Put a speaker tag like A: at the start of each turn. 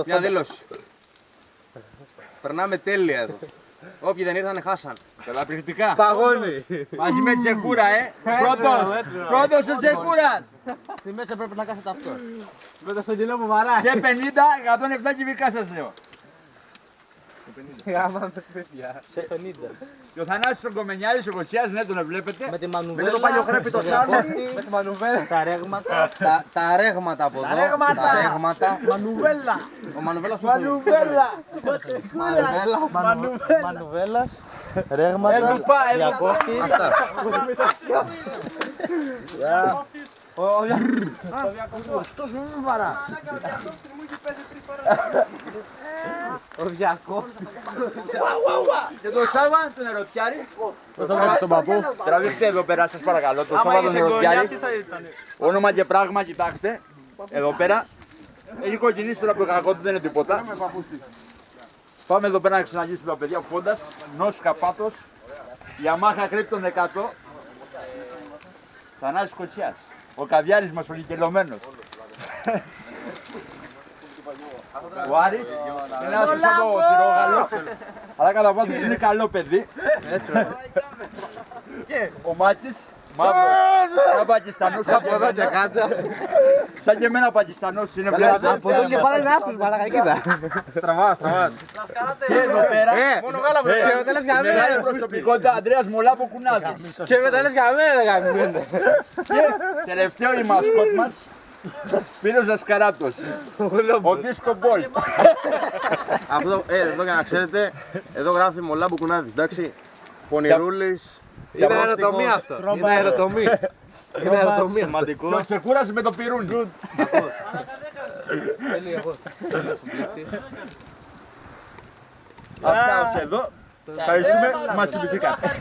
A: Μια δήλωση. Περνάμε τέλεια εδώ. Όποιοι δεν ήρθαν χάσαν.
B: Καταπληκτικά.
C: Παγώνει.
B: Μαζί με Τσεκούρα, Πρώτος ο Τσεκούρας.
C: Στη μέσα πρέπει να κάθεται αυτό. Με το στογγυλό που βαράει.
B: Σε 50, 107 κυβικά σας λέω.
C: Γάμα με παιδιά. Σε 50.
B: Και ο Θανάσης ο Κομμενιάδης, ο Κοτσιάς, ναι τον βλέπετε.
C: Με τη μανουβέλα.
A: το παλιοχρέπι το τσάρλι.
C: Με τη μανουβέλα. Τα ρέγματα.
A: Τα ρέγματα από εδώ. Τα ρέγματα.
C: Μανουβέλα.
A: Ο Μανουβέλας που
C: Μανουβέλα. Μανουβέλας. Ρέγματα. Διακόπτης. Ο διακόπτης.
B: Και το Σάββα, τον ερωτιάρη.
C: Τον παππού.
B: Τραβήξτε εδώ πέρα, σας παρακαλώ. Το Σάββα τον ερωτιάρη. Όνομα και πράγμα, κοιτάξτε. Εδώ πέρα. Έχει κοκκινήσει τώρα από το κακό του, δεν είναι τίποτα. Πάμε εδώ πέρα να ξαναγήσουμε τα παιδιά. Φόντας, Νος Καπάτος, Yamaha Krypton 100, Θανάσης Κοτσιάς. Ο καβιάρης μας ο λικελωμένος. Ο Άρης είναι ένας από τυρόγαλος, αλλά κατά βάθος είναι καλό παιδί. Ο Μάκης, μαύρος, ένα Πακιστανός από εδώ και κάτω. Σαν και εμένα Πακιστανός είναι πλέον.
C: Από εδώ και πάλι είναι άσπρος, μαλάκα, κοίτα.
A: Τραβάς.
B: Και εδώ πέρα,
A: Μόνο γάλα με
C: Και μετά λες για
B: μεγάλη
C: μένα.
B: προσωπικότητα, Ανδρέας Μολάπο Κουνάδης.
C: Και μετά λες για μένα, γαμιμένε.
B: Και τελευταίο η μασκότ μας, Σπύρος Δασκαράτος, ο Disco Boy.
A: Αυτό εδώ για να ξέρετε, εδώ γράφει Μολά Μπουκουνάδης, εντάξει. Πονηρούλης.
C: Είναι αεροτομή αυτό. Είναι αεροτομή. Είναι αεροτομή.
B: Και ο Τσεκούρας με το πυρούνι. Αυτά ως εδώ. Ευχαριστούμε, μας συμπηθήκατε.